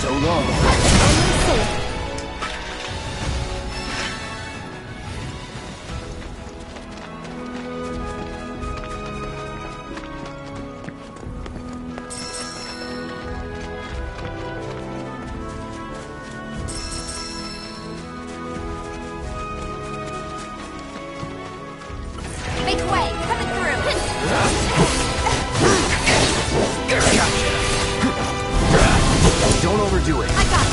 So long. Make way! Coming through! Don't overdo it. I got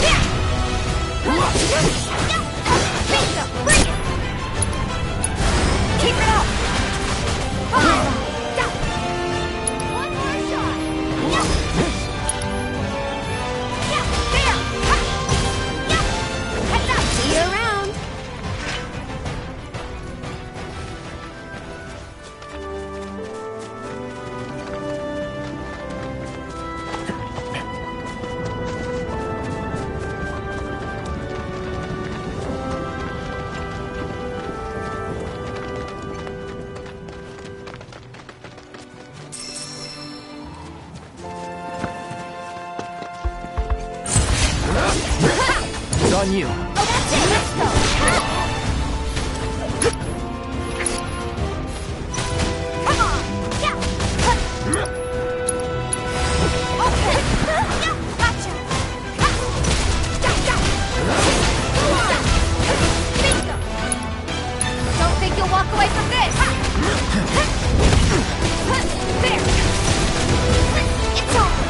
this! Bingo! Bring it! Keep it up! One more shot! There! Heads up! See you around! It's on you. Oh, that's it! Let's go! Come on! Yeah! Okay! Gotcha! Bingo! Don't think you'll walk away from this! There! It's over!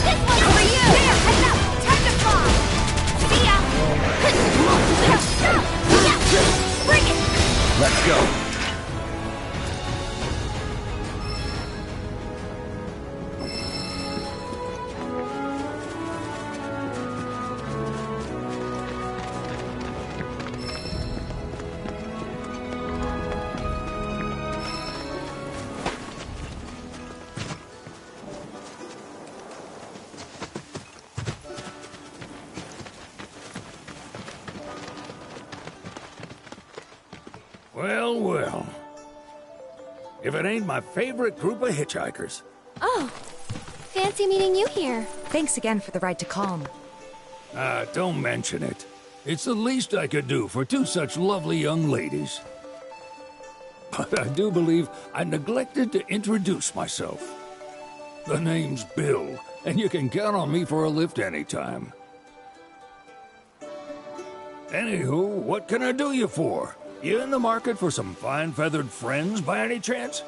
This one's for you! There! Heads up! Time to fly! See ya! Bring it! Let's go. Well, well. If it ain't my favorite group of hitchhikers. Oh, fancy meeting you here. Thanks again for the ride to Calm. Don't mention it. It's the least I could do for two such lovely young ladies. But I do believe I neglected to introduce myself. The name's Bill, and you can count on me for a lift anytime. Anywho, what can I do you for? You in the market for some fine-feathered friends by any chance?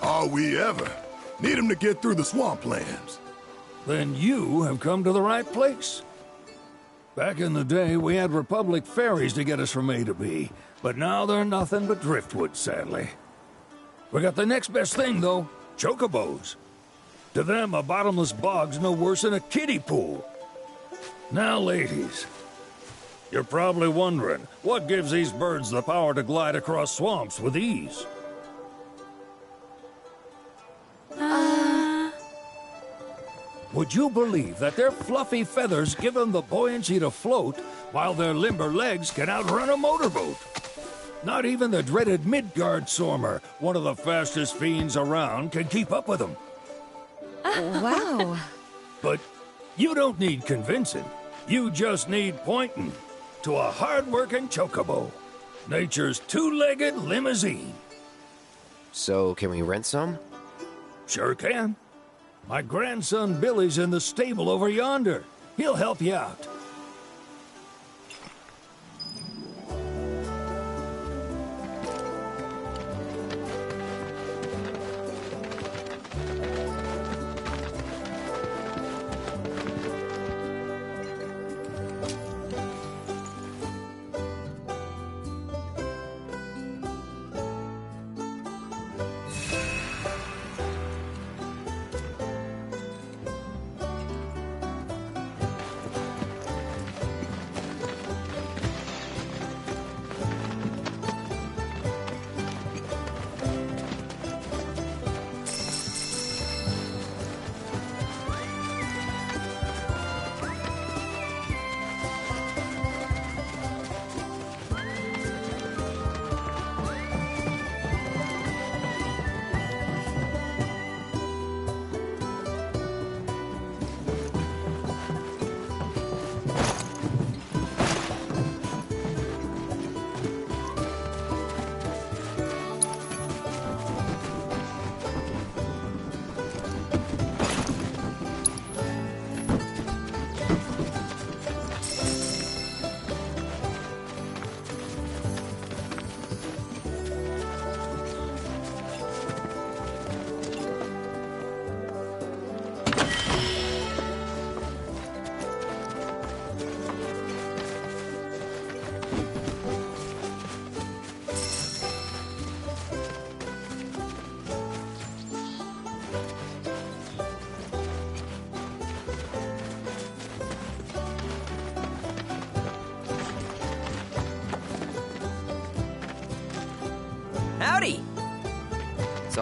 Are we ever? Need 'em to get through the swamplands. Then you have come to the right place. Back in the day, we had Republic ferries to get us from A to B, but now they're nothing but driftwood, sadly. We got the next best thing, though, chocobos. To them, a bottomless bog's no worse than a kiddie pool. Now, ladies, you're probably wondering, what gives these birds the power to glide across swamps with ease? Would you believe that their fluffy feathers give them the buoyancy to float, while their limber legs can outrun a motorboat? Not even the dreaded Midgard Sormer, one of the fastest fiends around, can keep up with them. Wow. But you don't need convincing. You just need pointing to a hard-working chocobo. Nature's two-legged limousine. So, can we rent some? Sure can. My grandson Billy's in the stable over yonder. He'll help you out.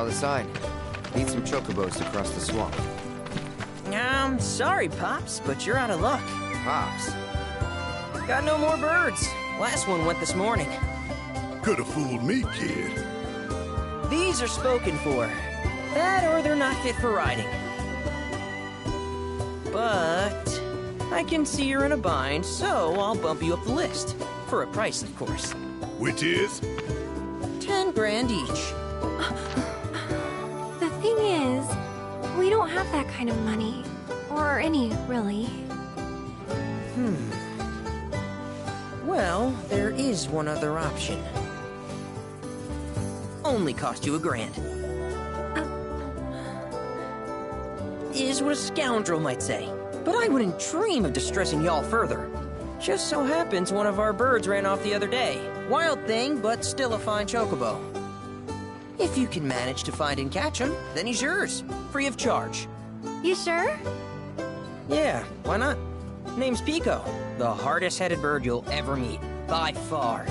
Saw the sign. Need some chocobos to cross the swamp. Sorry, Pops, but you're out of luck. Pops. Got no more birds. Last one went this morning. Could've fooled me, kid. These are spoken for. That or they're not fit for riding. But I can see you're in a bind, so I'll bump you up the list. For a price, of course. Which is? 10 grand each. The thing is, we don't have that kind of money. Or any, really. Well, there is one other option. Only cost you $1,000. Is what a scoundrel might say. But I wouldn't dream of distressing y'all further. Just so happens one of our birds ran off the other day. Wild thing, but still a fine chocobo. If you can manage to find and catch him, then he's yours. Free of charge. You sure? Yeah, why not? Name's Pico. The hardest-headed bird you'll ever meet. By far.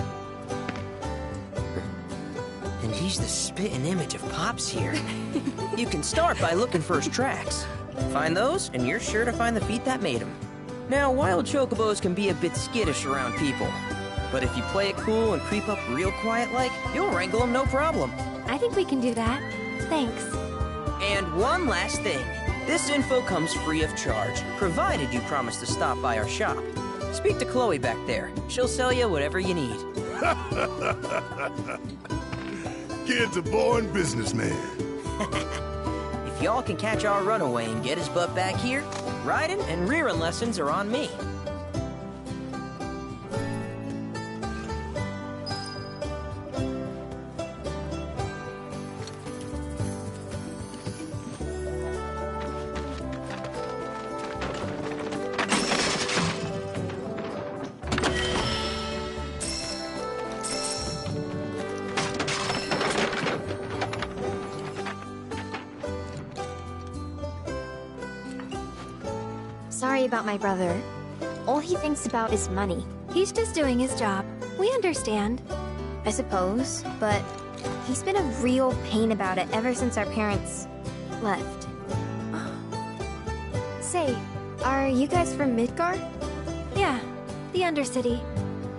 And he's the spitting image of Pops here. You can start by looking for his tracks. Find those, and you're sure to find the feet that made him. Now, wild chocobos can be a bit skittish around people. But if you play it cool and creep up real quiet-like, you'll wrangle them no problem. I think we can do that. Thanks. And one last thing. This info comes free of charge, provided you promise to stop by our shop. Speak to Chloe back there. She'll sell you whatever you need. Kid's a born businessman. If y'all can catch our runaway and get his butt back here, riding and rearing lessons are on me. Sorry about my brother. All he thinks about is money. He's just doing his job. We understand. I suppose, but he's been a real pain about it ever since our parents left. Say, are you guys from Midgar? Yeah, the Undercity.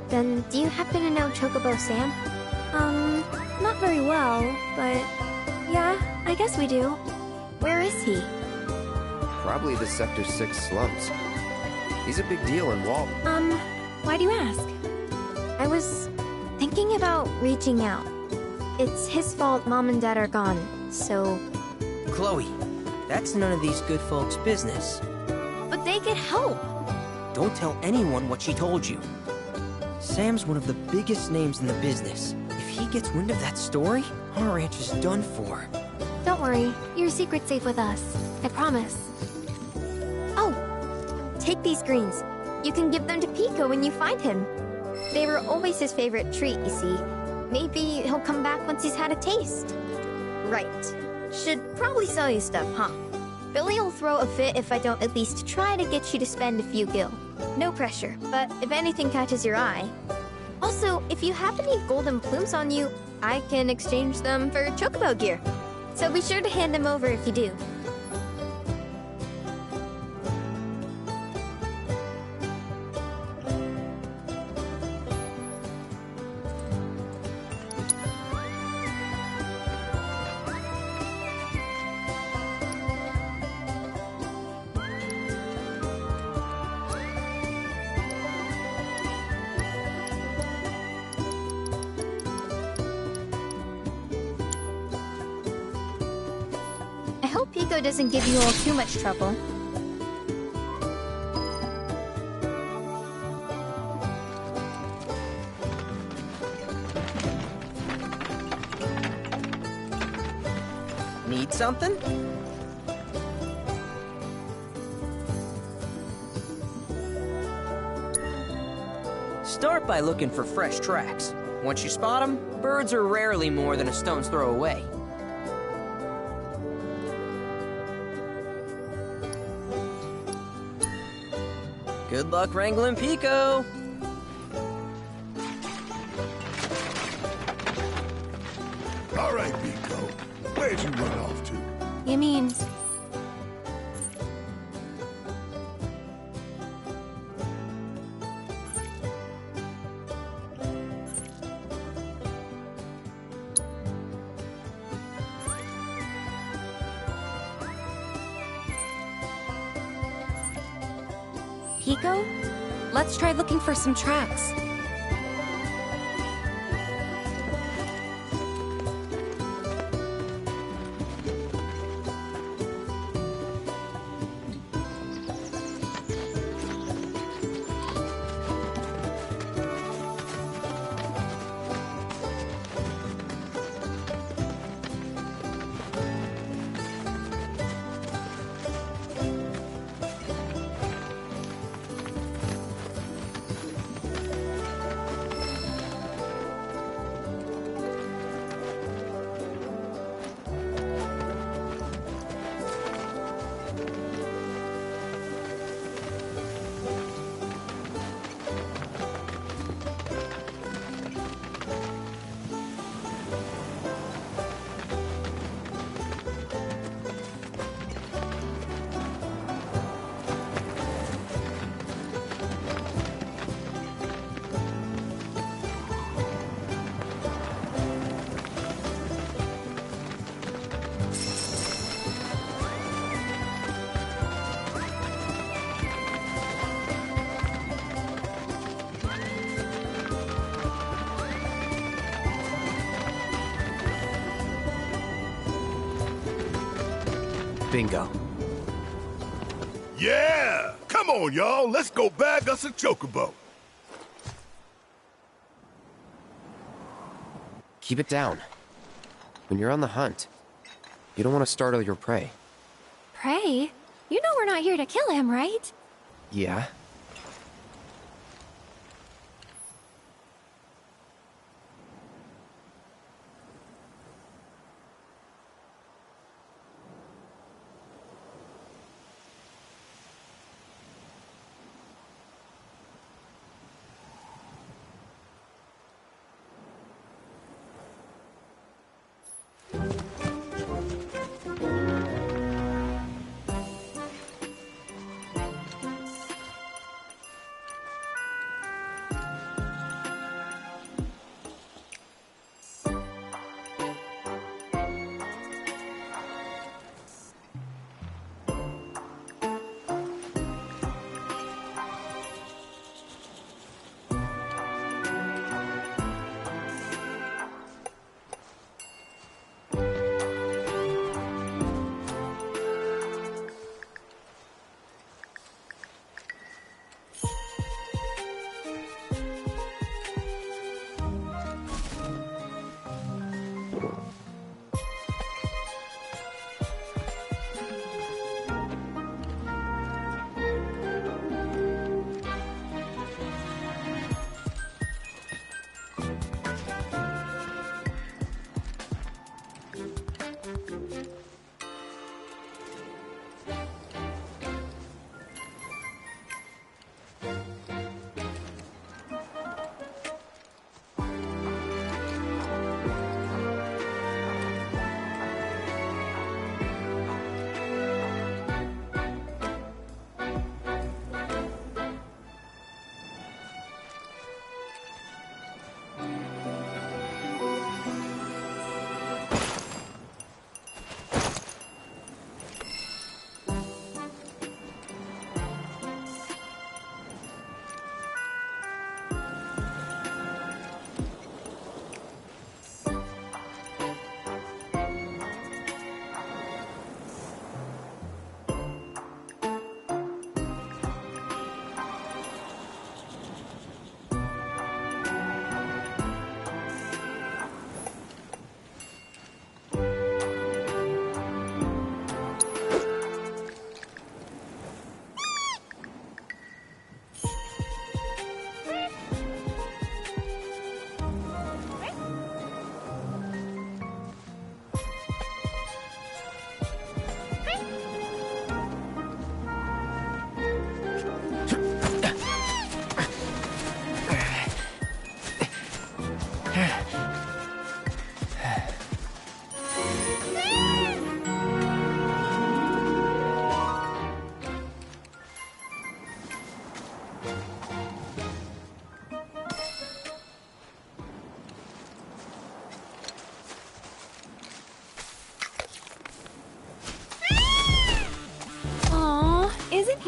Then do you happen to know Chocobo Sam? Not very well, but yeah, I guess we do. Where is he? Probably the Sector 6 slums. He's a big deal in Walton. Why do you ask? I was thinking about reaching out. It's his fault Mom and Dad are gone, so... Chloe, that's none of these good folks' business. But they could help! Don't tell anyone what she told you. Sam's one of the biggest names in the business. If he gets wind of that story, our ranch is done for. Don't worry, your secret's safe with us. I promise. Oh! Take these greens. You can give them to Pico when you find him. They were always his favorite treat, you see. Maybe he'll come back once he's had a taste. Right. Should probably sell you stuff, huh? Billy'll throw a fit if I don't at least try to get you to spend a few gil. No pressure, but if anything catches your eye... Also, if you have any golden plumes on you, I can exchange them for chocobo gear. So be sure to hand them over if you do. I hope Pico doesn't give you all too much trouble. Need something? Start by looking for fresh tracks. Once you spot them, birds are rarely more than a stone's throw away. Good luck wrangling Pico! All right, Pico. Where Where'd you run off to? You mean... Pico? Let's try looking for some tracks. Bingo. Yeah! Come on, y'all. Let's go bag us a chocobo. Keep it down. When you're on the hunt, you don't want to startle your prey. Prey? You know we're not here to kill him, right? Yeah?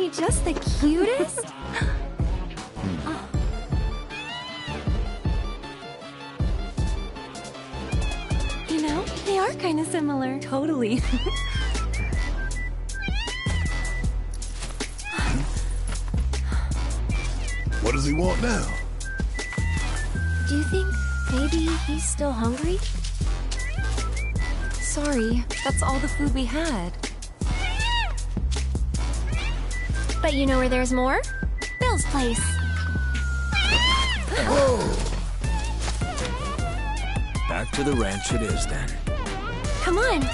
he just the cutest? You know, they are kind of similar. Totally. What does he want now? Do you think maybe he's still hungry? Sorry, that's all the food we had. But you know where there's more? Bill's place. Back to the ranch it is then. Come on.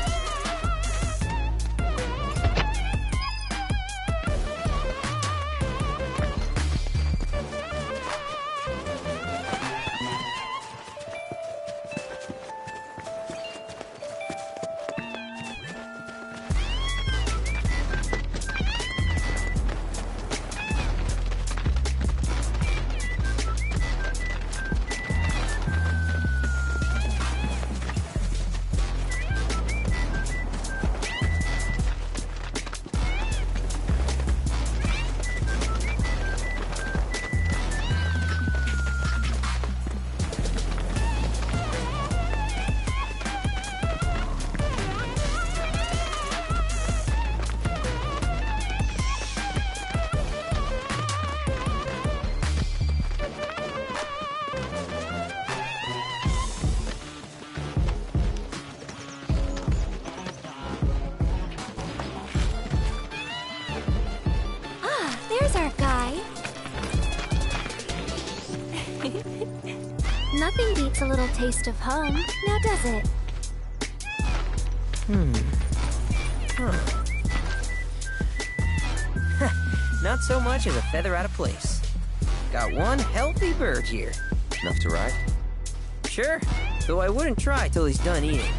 There's our guy. Nothing beats a little taste of home, now does it? Not so much as a feather out of place. Got one healthy bird here. Enough to ride? Sure, though I wouldn't try till he's done eating.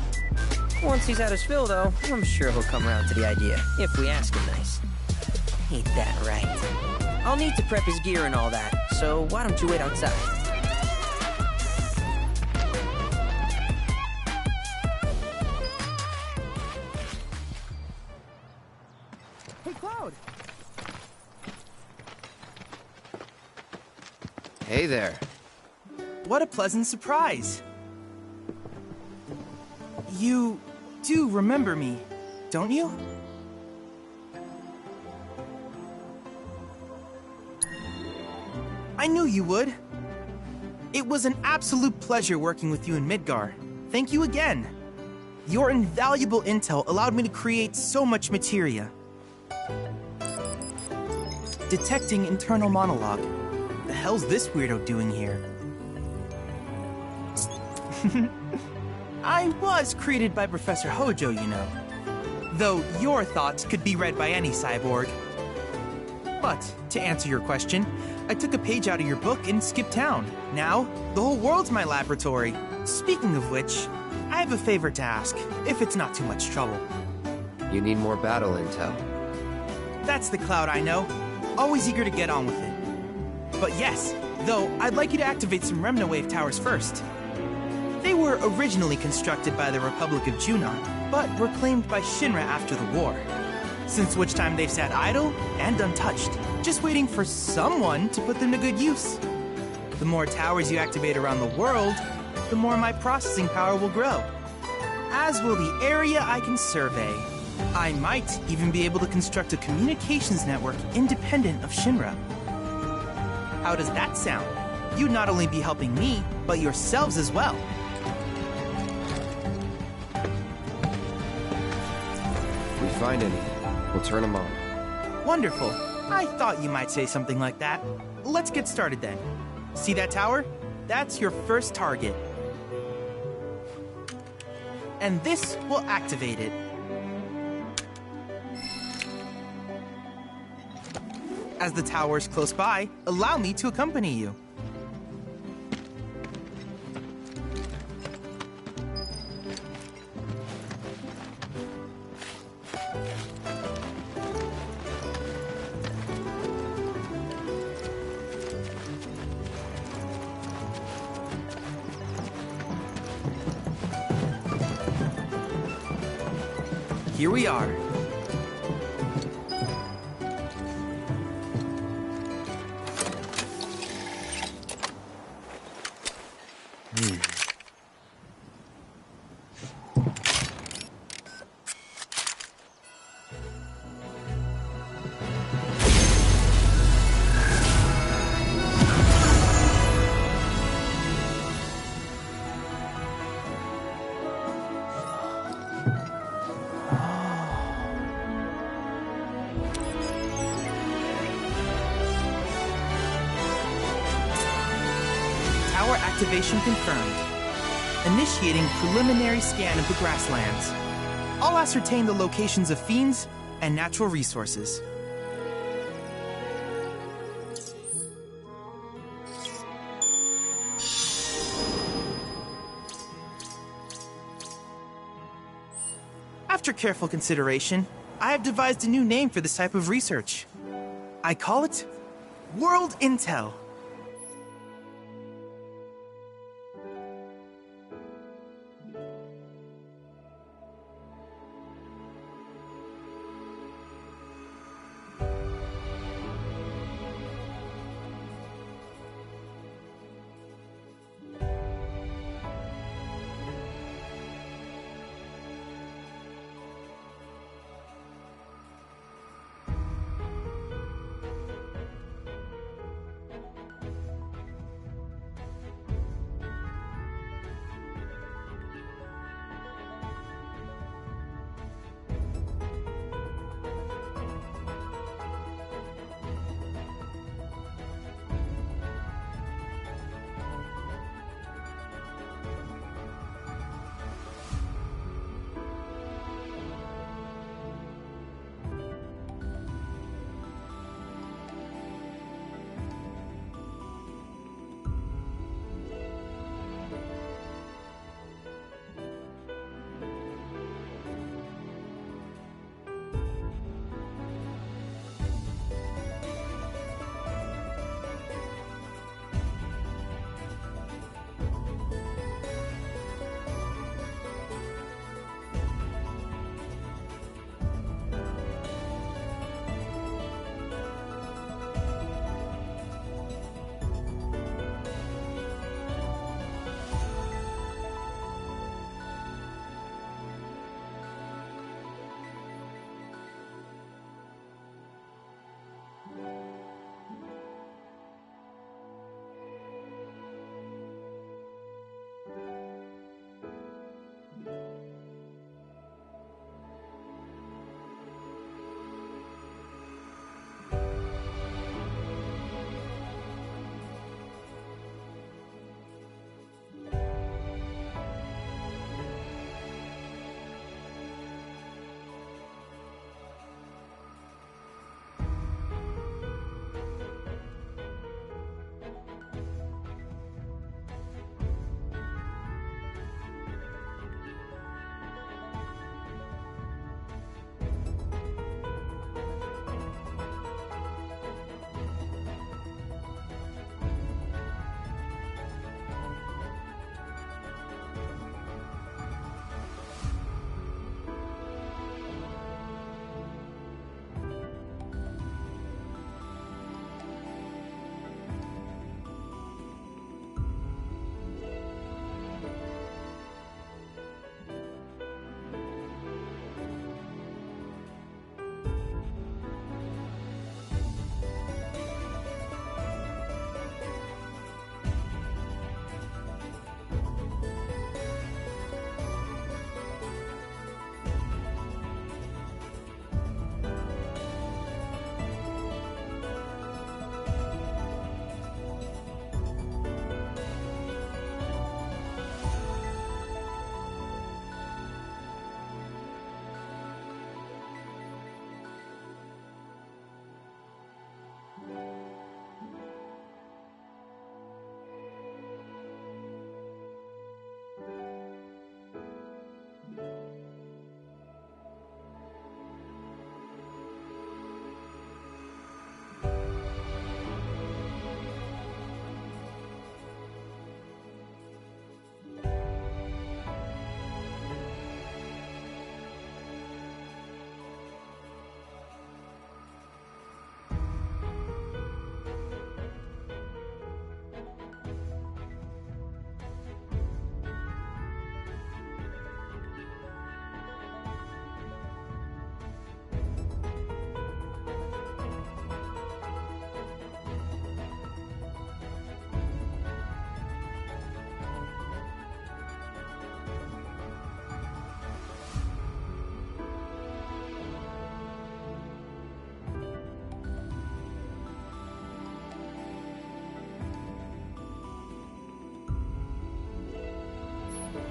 Once he's had his fill, though, I'm sure he'll come around to the idea, if we ask him nice. Ain't that right? I'll need to prep his gear and all that, so why don't you wait outside? Hey, Cloud! Hey there. What a pleasant surprise! You do remember me, don't you? I knew you would. It was an absolute pleasure working with you in Midgar. Thank you again. Your invaluable intel allowed me to create so much materia. Detecting internal monologue. The hell's this weirdo doing here? I was created by Professor Hojo, you know. Though your thoughts could be read by any cyborg. But, to answer your question, I took a page out of your book and skipped town. Now, the whole world's my laboratory. Speaking of which, I have a favor to ask, if it's not too much trouble. You need more battle intel. That's the Cloud I know. Always eager to get on with it. But yes, though, I'd like you to activate some Remna Wave towers first. They were originally constructed by the Republic of Junon, but were claimed by Shinra after the war. Since which time they've sat idle and untouched, just waiting for someone to put them to good use. The more towers you activate around the world, the more my processing power will grow. As will the area I can survey. I might even be able to construct a communications network independent of Shinra. How does that sound? You'd not only be helping me, but yourselves as well. If we find anything, we'll turn them on. Wonderful. I thought you might say something like that. Let's get started then. See that tower? That's your first target. And this will activate it. As the tower's close by, allow me to accompany you. Here we are. Tower activation confirmed. Initiating preliminary scan of the grasslands. I'll ascertain the locations of fiends and natural resources. After careful consideration, I have devised a new name for this type of research. I call it World Intel.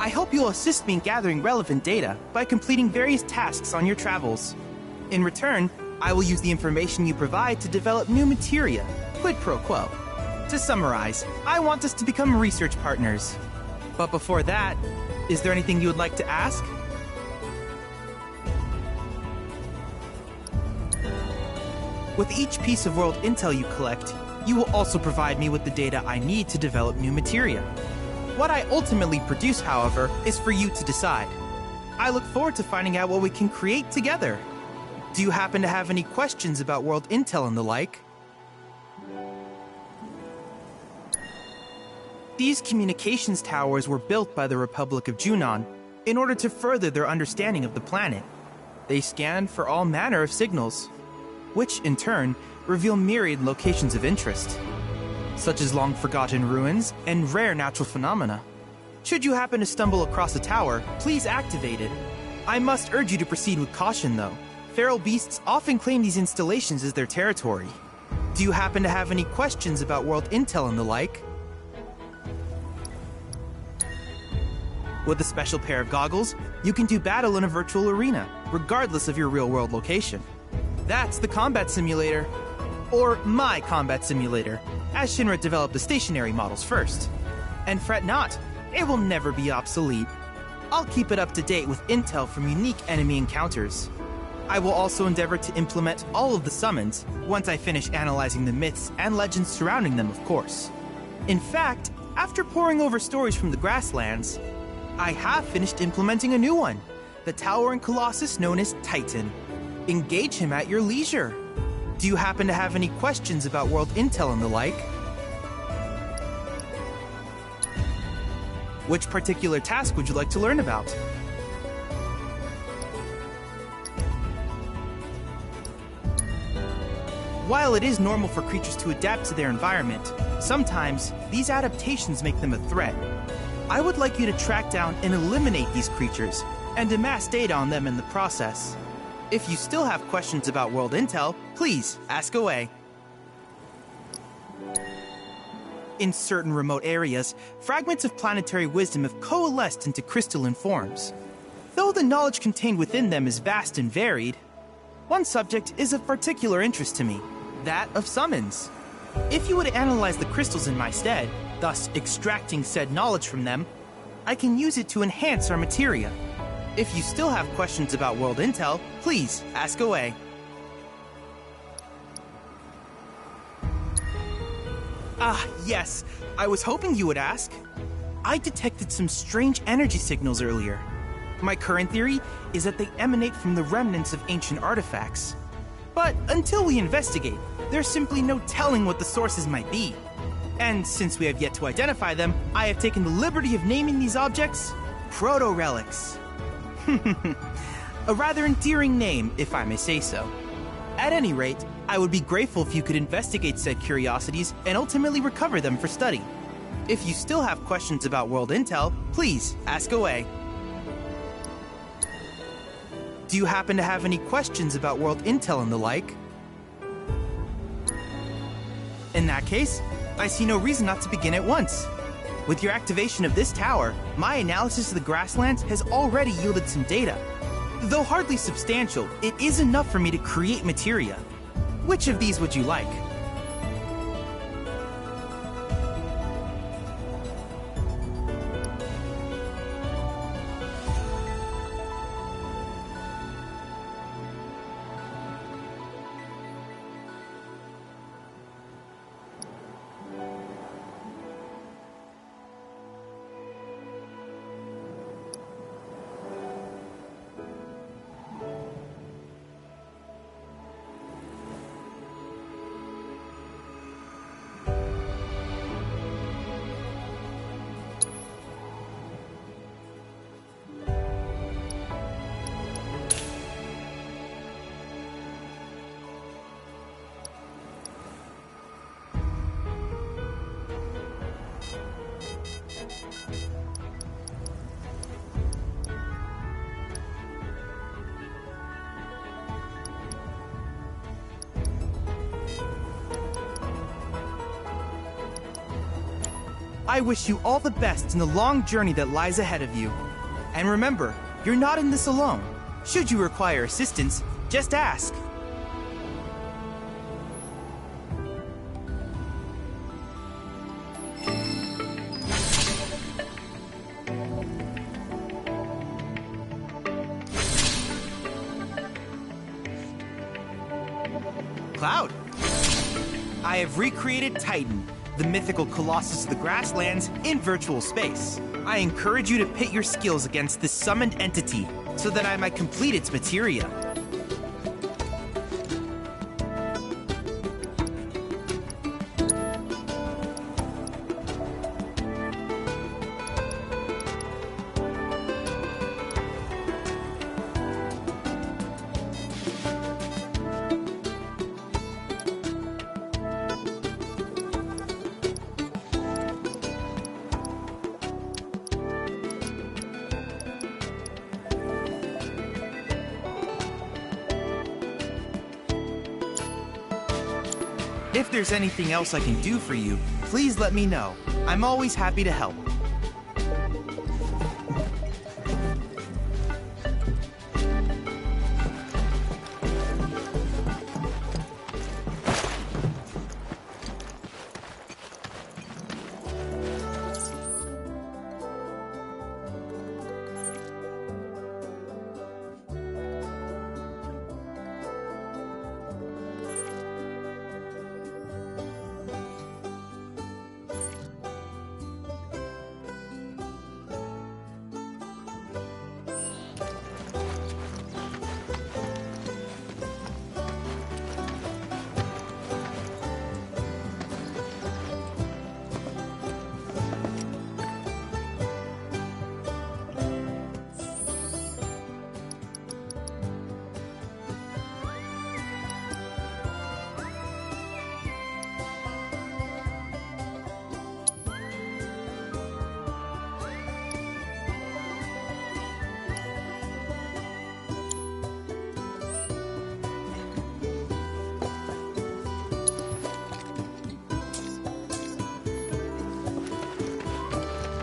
I hope you'll assist me in gathering relevant data by completing various tasks on your travels. In return, I will use the information you provide to develop new materia, quid pro quo. To summarize, I want us to become research partners. But before that, is there anything you would like to ask? With each piece of world intel you collect, you will also provide me with the data I need to develop new materia. What I ultimately produce, however, is for you to decide. I look forward to finding out what we can create together. Do you happen to have any questions about world intel and the like? These communications towers were built by the Republic of Junon in order to further their understanding of the planet. They scan for all manner of signals, which in turn reveal myriad locations of interest, such as long-forgotten ruins and rare natural phenomena. Should you happen to stumble across a tower, please activate it. I must urge you to proceed with caution, though. Feral beasts often claim these installations as their territory. Do you happen to have any questions about world intel and the like? With a special pair of goggles, you can do battle in a virtual arena, regardless of your real-world location. That's the combat simulator. Or my combat simulator, as Shinra developed the stationary models first. And fret not, it will never be obsolete. I'll keep it up to date with intel from unique enemy encounters. I will also endeavor to implement all of the summons, once I finish analyzing the myths and legends surrounding them, of course. In fact, after poring over stories from the grasslands, I have finished implementing a new one, the towering colossus known as Titan. Engage him at your leisure. Do you happen to have any questions about world intel and the like? Which particular task would you like to learn about? While it is normal for creatures to adapt to their environment, sometimes these adaptations make them a threat. I would like you to track down and eliminate these creatures, and amass data on them in the process. If you still have questions about world intel, please ask away. In certain remote areas, fragments of planetary wisdom have coalesced into crystalline forms. Though the knowledge contained within them is vast and varied, one subject is of particular interest to me, that of summons. If you would analyze the crystals in my stead, thus extracting said knowledge from them, I can use it to enhance our materia. If you still have questions about world intel, please ask away. Ah, yes, I was hoping you would ask. I detected some strange energy signals earlier. My current theory is that they emanate from the remnants of ancient artifacts. But until we investigate, there's simply no telling what the sources might be. And since we have yet to identify them, I have taken the liberty of naming these objects proto-relics. A rather endearing name, if I may say so. At any rate, I would be grateful if you could investigate said curiosities and ultimately recover them for study. If you still have questions about world intel, please ask away. Do you happen to have any questions about world intel and the like? In that case, I see no reason not to begin at once. With your activation of this tower, my analysis of the grasslands has already yielded some data. Though hardly substantial, it is enough for me to create materia. Which of these would you like? I wish you all the best in the long journey that lies ahead of you. And remember, you're not in this alone. Should you require assistance, just ask. Cloud. I have recreated Titan, the mythical colossus of the grasslands, in virtual space. I encourage you to pit your skills against this summoned entity so that I might complete its materia. If there's anything else I can do for you, please let me know. I'm always happy to help.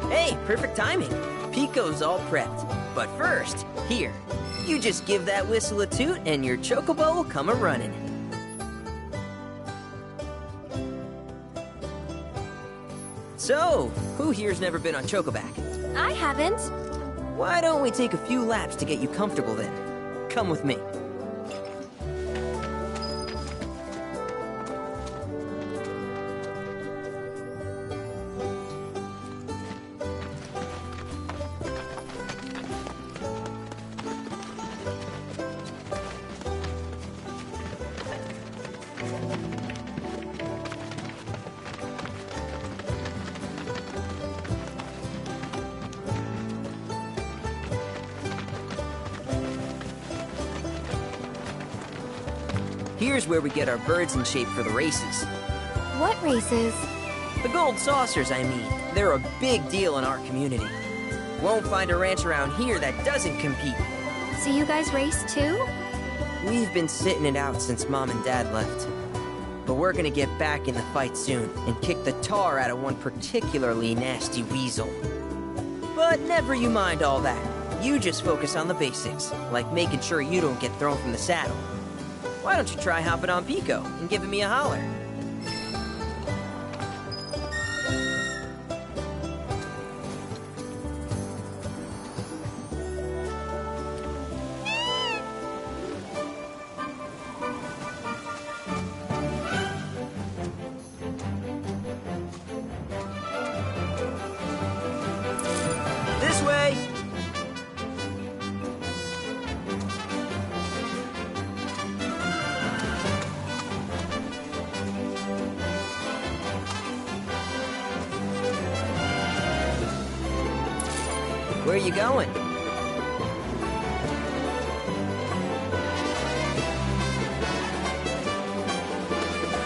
Hey, perfect timing. Pico's all prepped. But first, here, you just give that whistle a toot and your chocobo will come a-running. So, who here's never been on Chocoback? I haven't. Why don't we take a few laps to get you comfortable then? Come with me. Here's where we get our birds in shape for the races. What races? The gold saucers, I mean. They're a big deal in our community. Won't find a ranch around here that doesn't compete. So you guys race too? We've been sitting it out since Mom and Dad left. But we're gonna get back in the fight soon and kick the tar out of one particularly nasty weasel. But never you mind all that. You just focus on the basics, like making sure you don't get thrown from the saddle. Why don't you try hopping on Pico and giving me a holler? This way! Where are you going?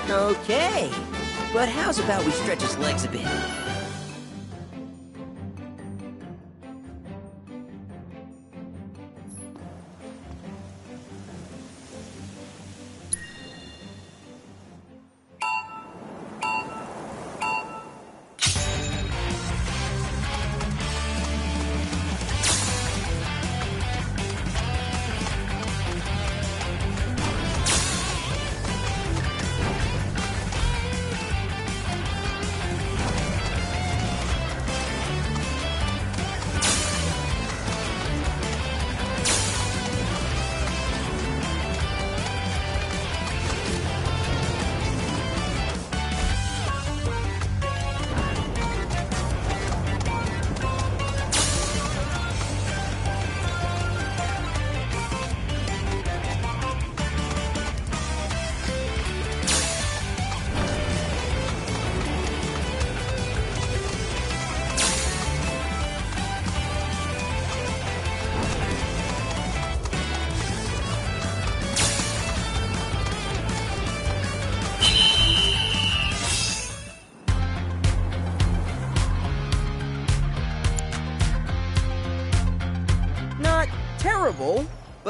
Okay, but how's about we stretch his legs a bit?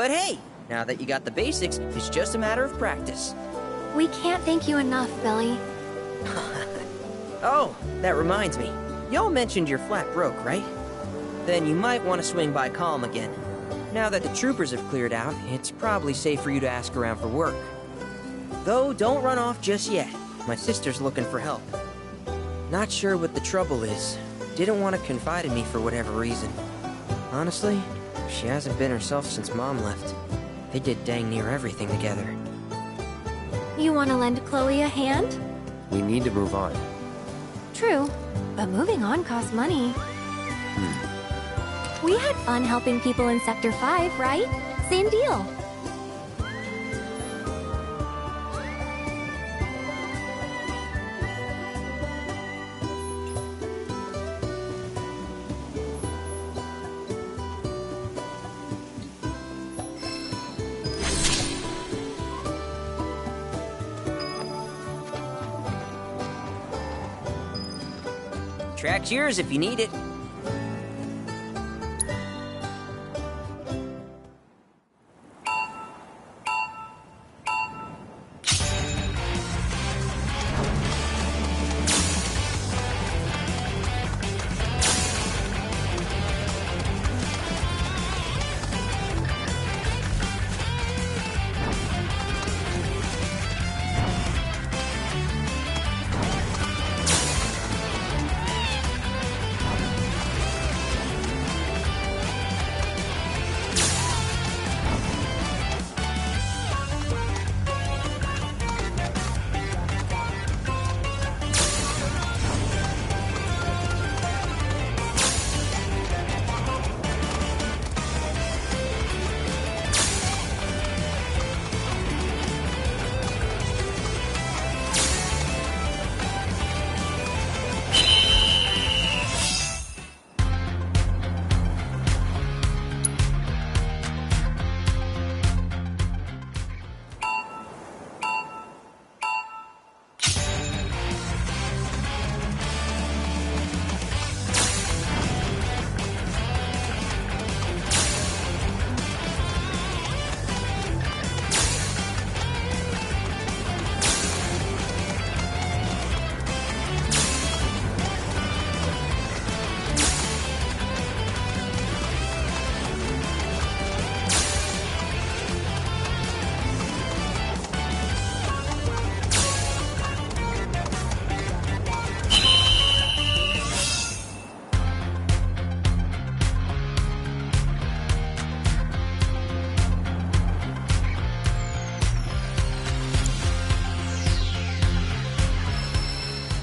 But hey, now that you got the basics, it's just a matter of practice. We can't thank you enough, Billy. Oh, that reminds me. Y'all mentioned your flat broke, right? Then you might want to swing by Calm again. Now that the troopers have cleared out, it's probably safe for you to ask around for work. Though, don't run off just yet. My sister's looking for help. Not sure what the trouble is. Didn't want to confide in me for whatever reason. Honestly, she hasn't been herself since Mom left. They did dang near everything together. You want to lend Chloe a hand? We need to move on. True, but moving on costs money. We had fun helping people in Sector 5, right? Same deal. Track's yours if you need it.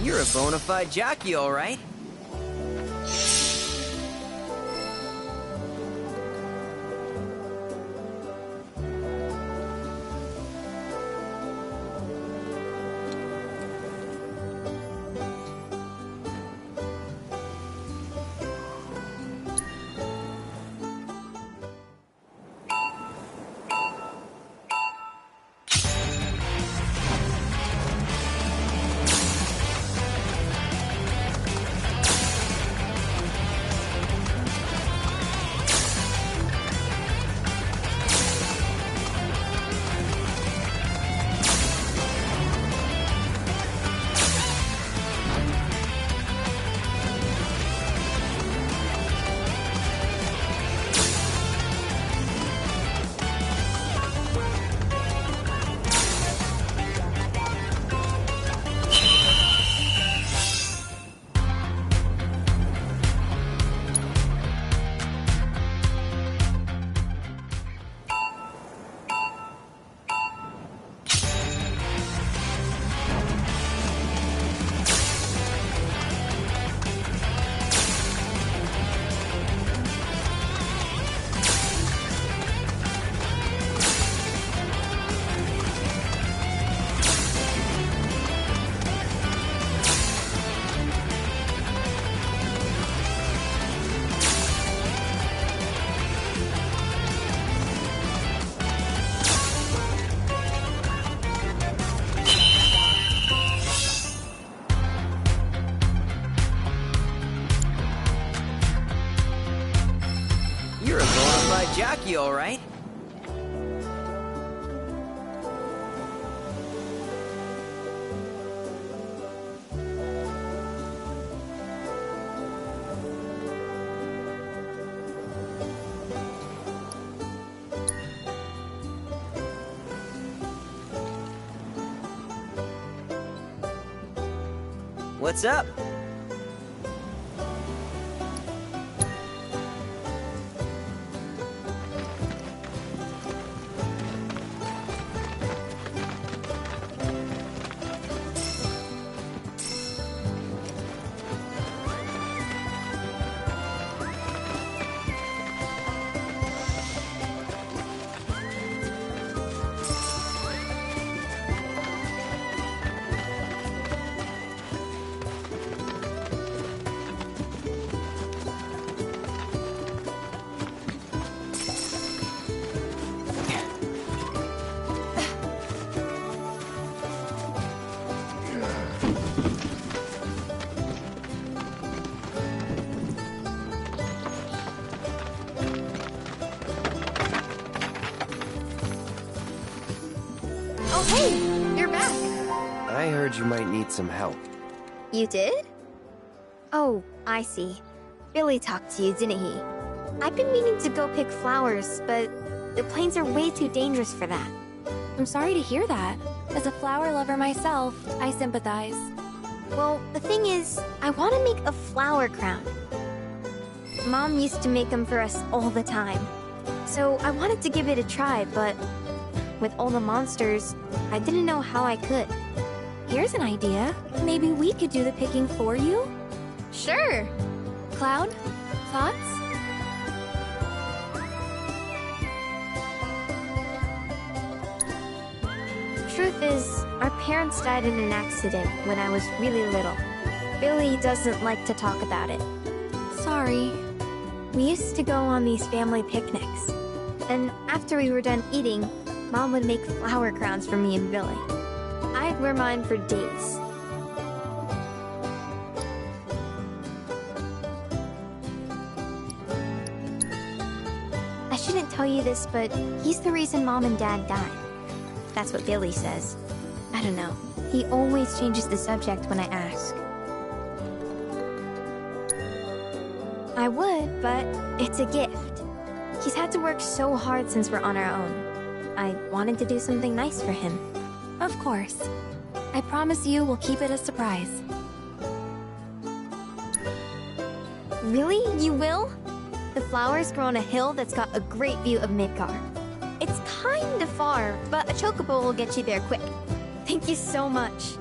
You're a bona fide jockey, all right. You're a bona fide jockey, all right. What's up? Oh, hey! You're back! I heard you might need some help. You did? Oh, I see. Billy talked to you, didn't he? I've been meaning to go pick flowers, but the plains are way too dangerous for that. I'm sorry to hear that. As a flower lover myself, I sympathize. Well, the thing is, I want to make a flower crown. Mom used to make them for us all the time. So I wanted to give it a try, but with all the monsters, I didn't know how I could. Here's an idea. Maybe we could do the picking for you? Sure! Cloud? Thoughts? Truth is, our parents died in an accident when I was really little. Billy doesn't like to talk about it. Sorry. We used to go on these family picnics. And after we were done eating, Mom would make flower crowns for me and Billy. I'd wear mine for days. I shouldn't tell you this, but he's the reason Mom and Dad died. That's what Billy says. I don't know. He always changes the subject when I ask. I would, but it's a gift. He's had to work so hard since we're on our own. I wanted to do something nice for him. Of course. I promise you we'll keep it a surprise. Really? You will? The flowers grow on a hill that's got a great view of Midgar. It's kind of far, but a chocobo will get you there quick. Thank you so much.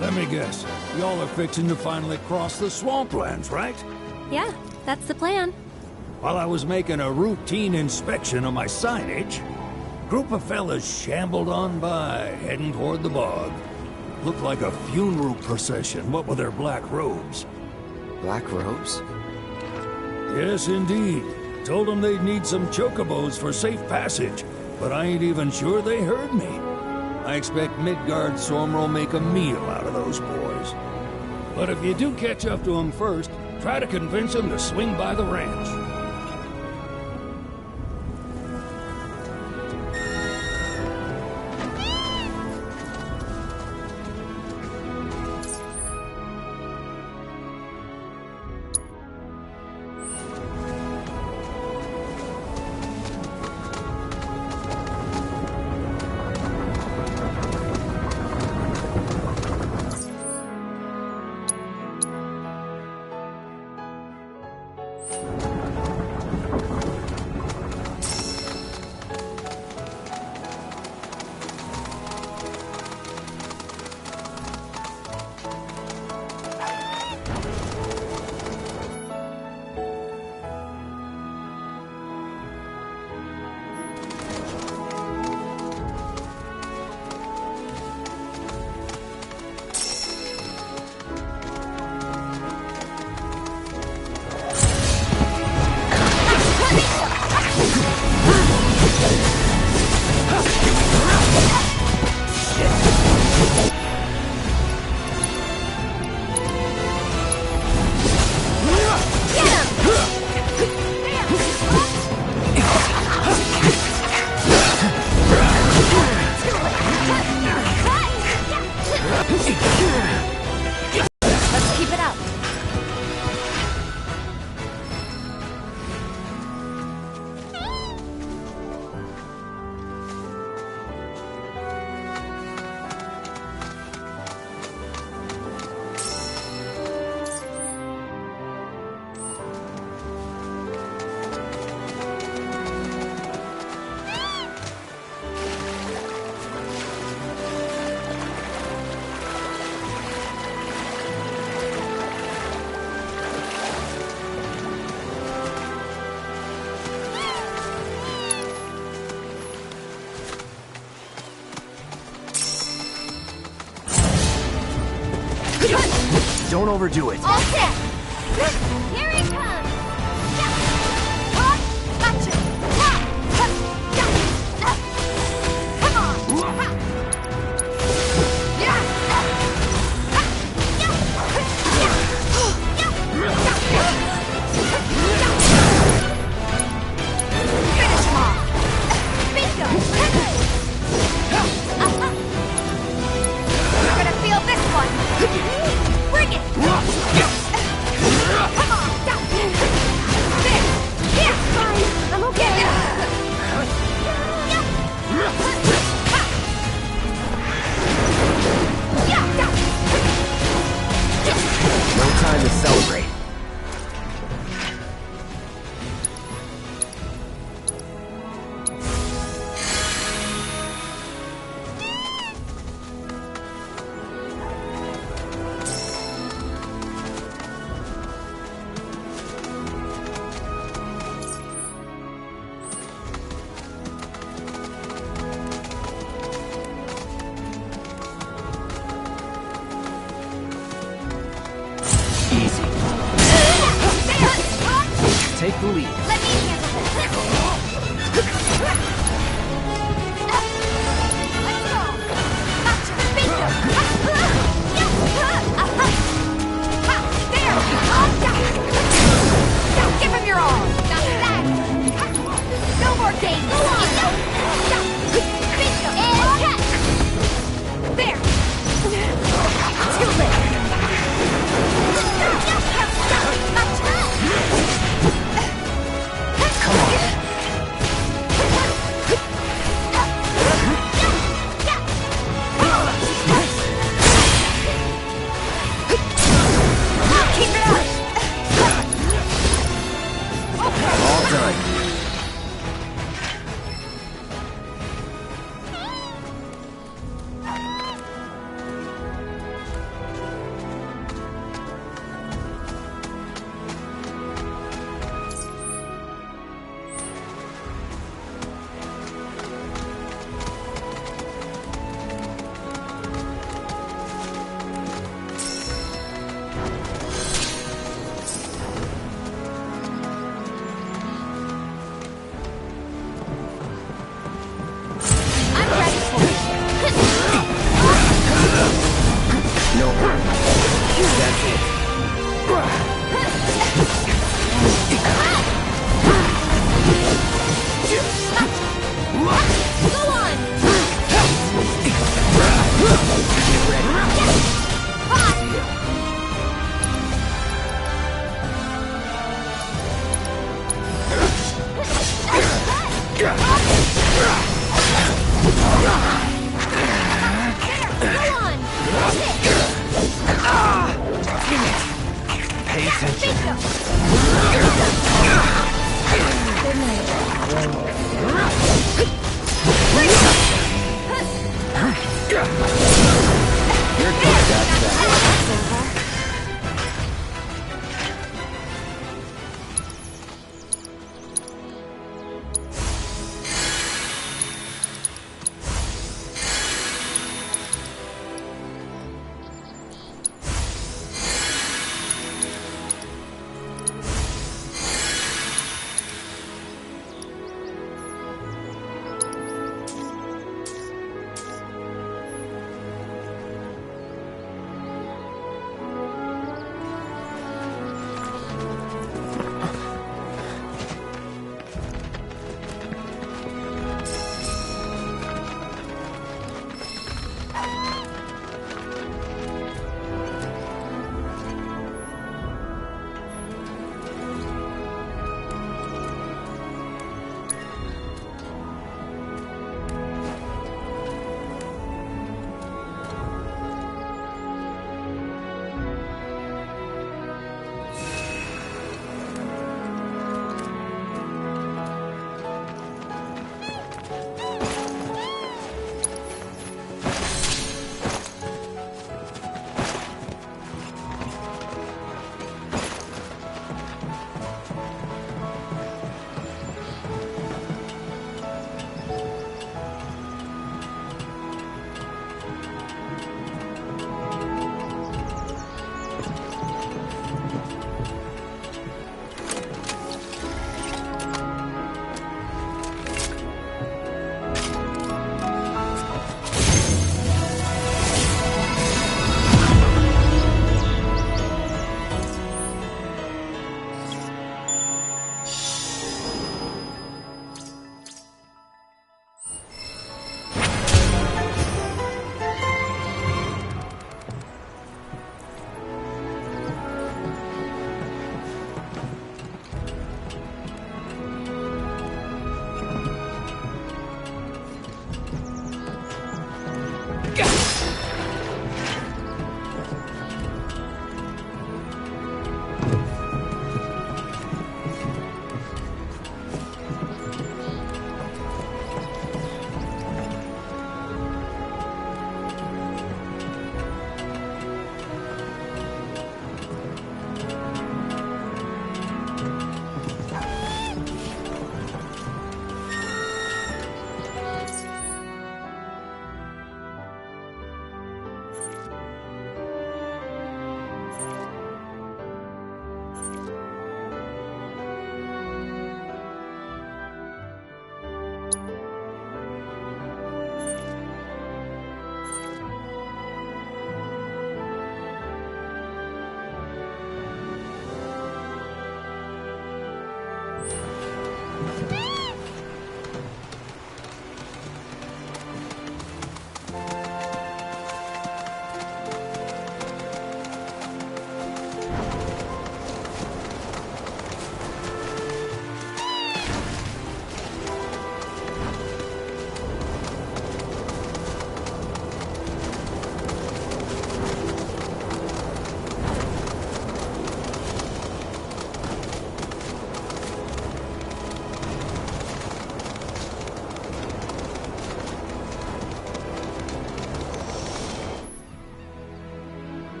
Let me guess. Y'all are fixing to finally cross the swamplands, right? Yeah, that's the plan. While I was making a routine inspection of my signage, a group of fellas shambled on by, heading toward the bog. Looked like a funeral procession, what with their black robes. Black robes? Yes, indeed. Told them they'd need some chocobos for safe passage, but I ain't even sure they heard me. I expect Midgard Sormer will make a meal out of those boys. But if you do catch up to them first, try to convince them to swing by the ranch. Let's keep it up. Don't overdo it. All set! Here he comes! Gotcha! Come on! Finish him off! Bingo! You're gonna feel this one! Bring it! Come on! There! Here! Fine, I'm okay. No time to celebrate. Take the lead. Let me handle this. Let's go. Gotcha. Bingo. There. Give him your all. Now that. No more games. Go on. Bingo. And catch. There. Too late. Gotcha. Pay attention. Good night. You're good, that's that.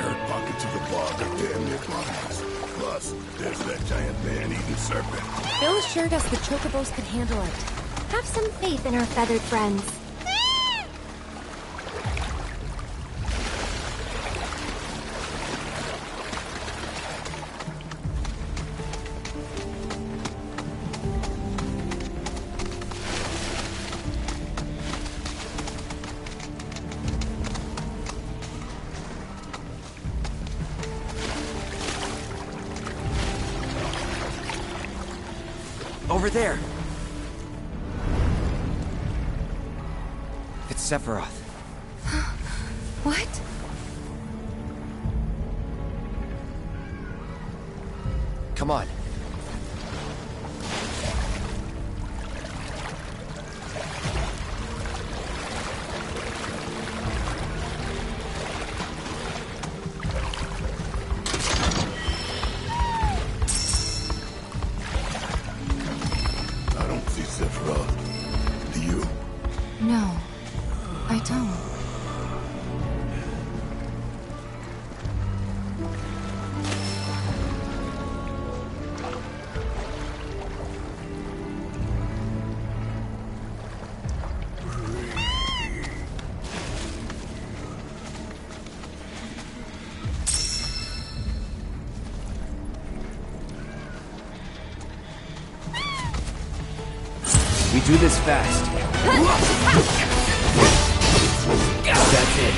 Hurt pockets of the bog are damn near bottomless. Plus, there's that giant man-eating serpent. Bill assured us the chocobos could handle it. Have some faith in our feathered friends. Over there. It's Sephiroth. What? Come on. I don't see Sephiroth. Do you? No, I don't. We do this fast. That's it.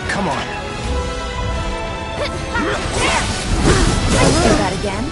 Come on. Let's do that again.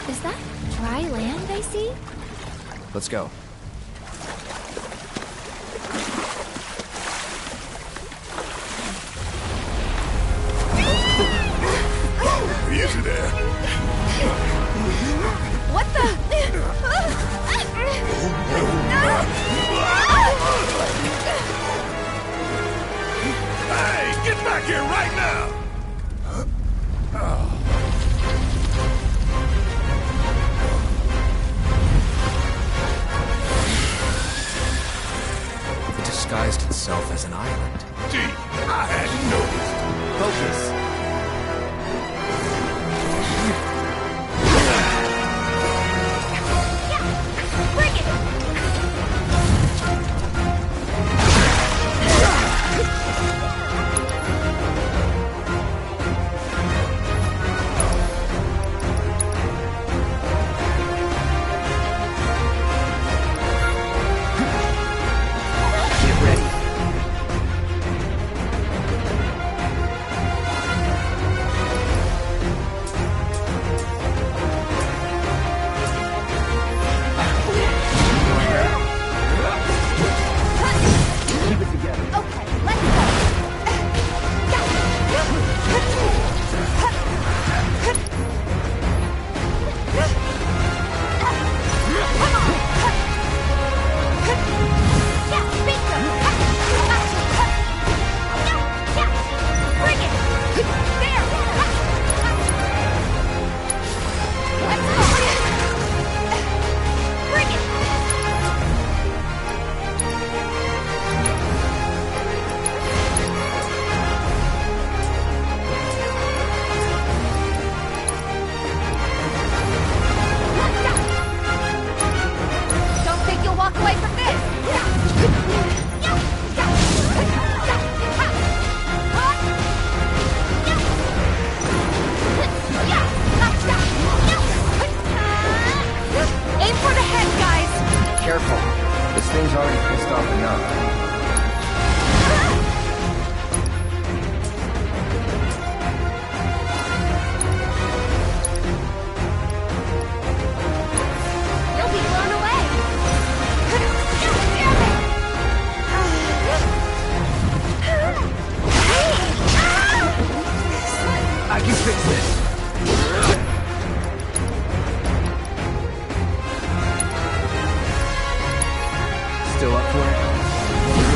Is that dry land I see? Let's go. Easy there. What the? Hey, get back here right now! It disguised itself as an island. Gee, I hadn't noticed. Focus. Bring it! thing's already pissed off enough. You'll be blown away. I can fix this. Still up for it?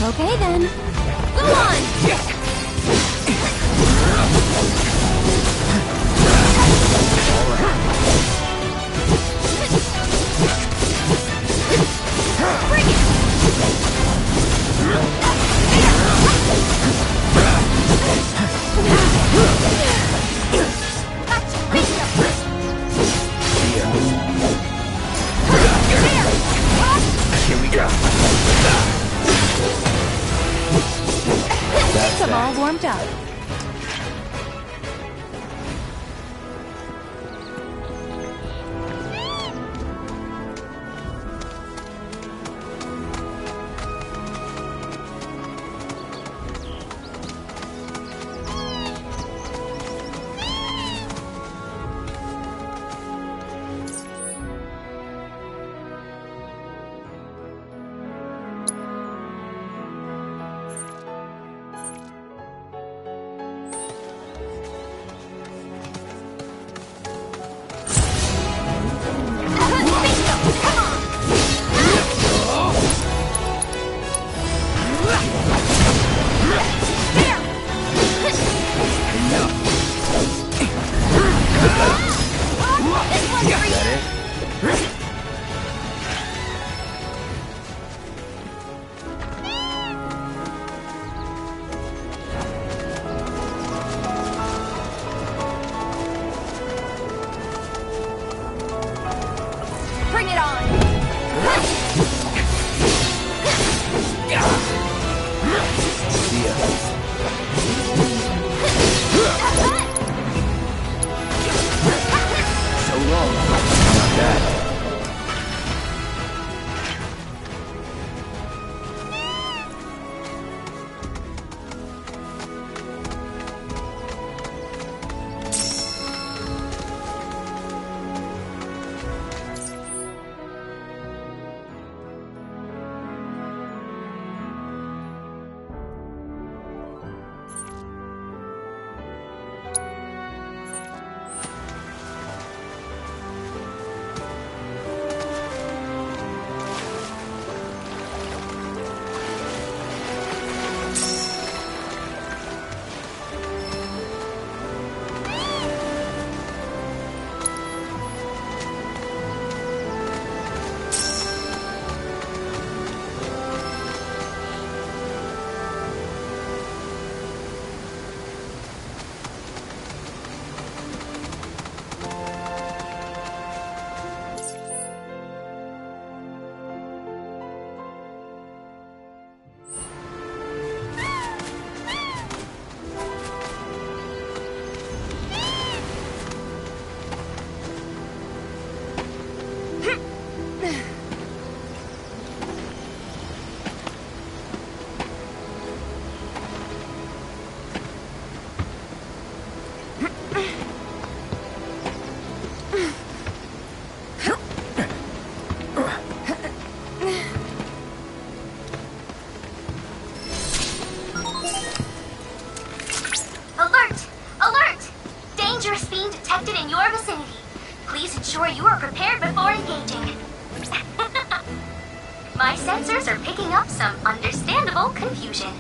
Okay then. Go on! Here we go. Get them all warmed up. Bring it on! See ya. So long. Not bad. Alert! Alert! Dangerous fiend detected in your vicinity. Please ensure you are prepared before engaging. My sensors are picking up some understandable confusion.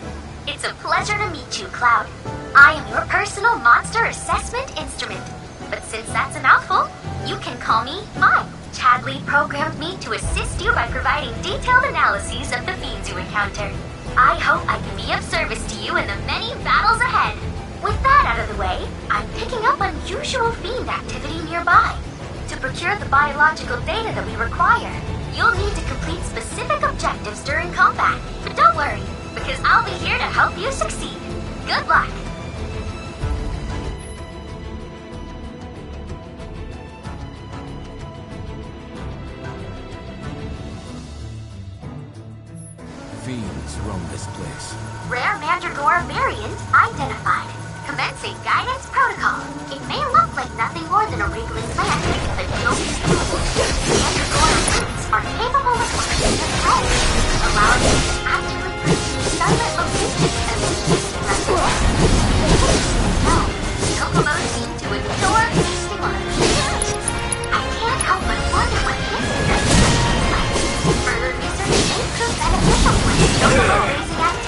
It's a pleasure to meet you, Cloud. I am your personal monster assessment instrument. But since that's a mouthful, you can call me Mime. Chadley programmed me to assist you by providing detailed analyses of the fiends you encounter. I hope I can be of service to you in the many battles ahead. With that out of the way, I'm picking up unusual fiend activity nearby. To procure the biological data that we require, you'll need to complete specific objectives during combat. But don't worry, because I'll be here to help you succeed. Good luck! Fiends roam this place. Rare Mandragora variant identified. Commencing guidance protocol. It may look like nothing more than a wriggling plant, but don't be fooled. Mandragora roots are capable of working control, allowing you to actively pursue silent locations and resisting reservoirs. No, Chocobos seem to adore tasting orange. I can't help but wonder what this is. Further research may prove beneficial when Chocobo raising activity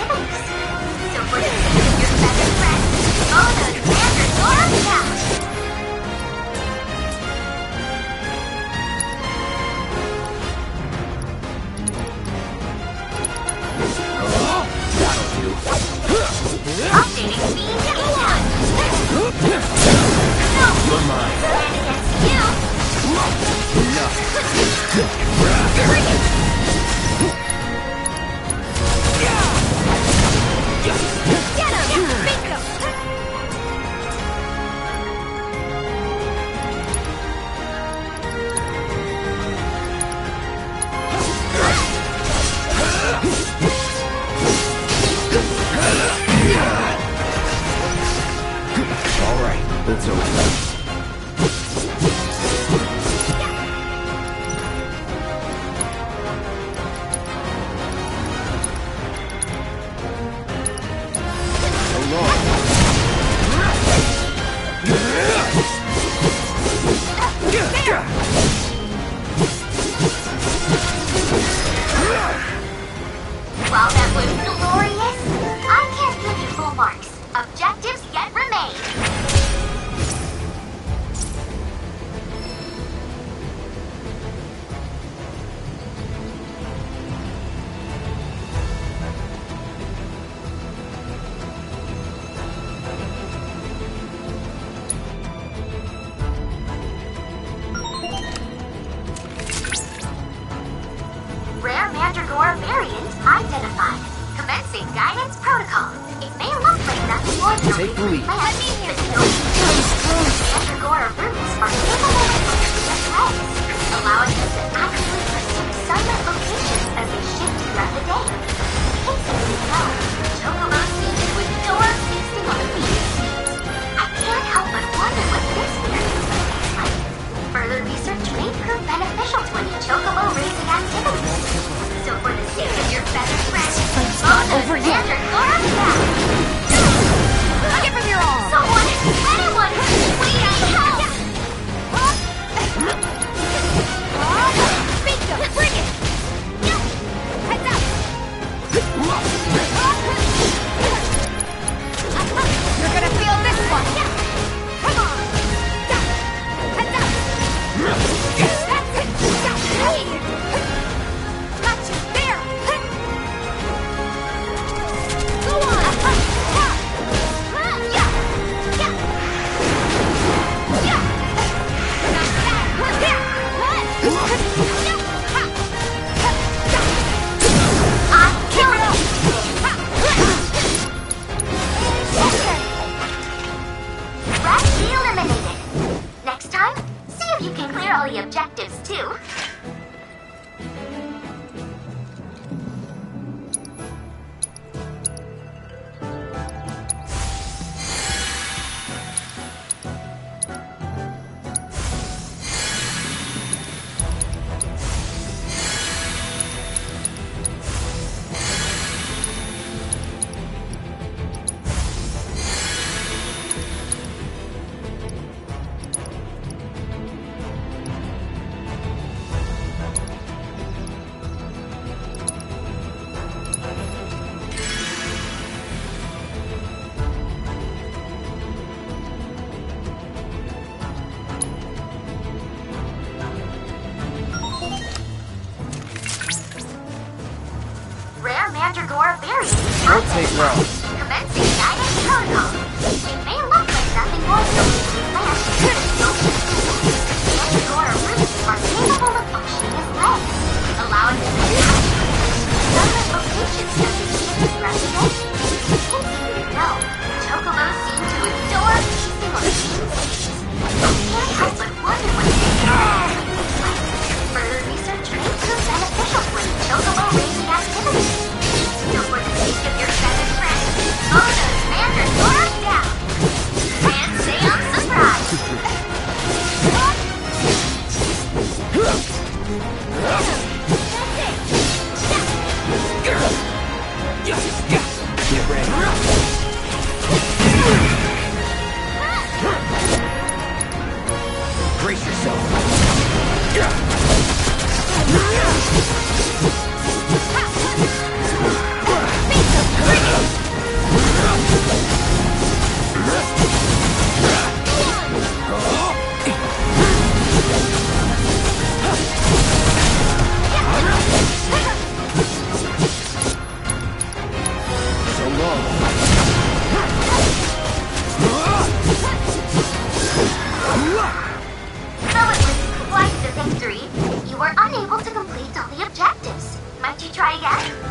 Make believe. Let me hear Mandragora roots are capable of moving their legs, allowing them to actively pursue sunlit locations as they shift throughout the day. In case you didn't know, Chocobos seem to adore feasting on the beach. I can't help but wonder what this experience is like. Further research may prove beneficial to any Chocobo raising activities. So for the sake of your feathered friends, over Mandragora back! Look it from your arm! Someone, anyone, we need help! Bingo! Bring it! Heads up! You're gonna feel this one! Come on! Heads up! That's it! Gotcha! There! Go on! Next time, see if you can clear all the objectives too. Rare Mandragora berries. Rotate well. Commencing guidance protocol. It may look like nothing more than a plant, but it's so Mandragora roots are capable of functioning as legs, allowing them to activate sunlit locations as they shift throughout the day. In case you didn't know, Chocobos seem to adore feasting on beans. I can't help but wonder what this experience is like. Further research may prove beneficial to any Chocobo raising activities. So for the sake of your feathered friends, Mona, Mandragora down! And say I'm surprised! Get ready. Brace yourself. So long. Though it was quite the victory, you were unable to complete all the objectives. Might you try again?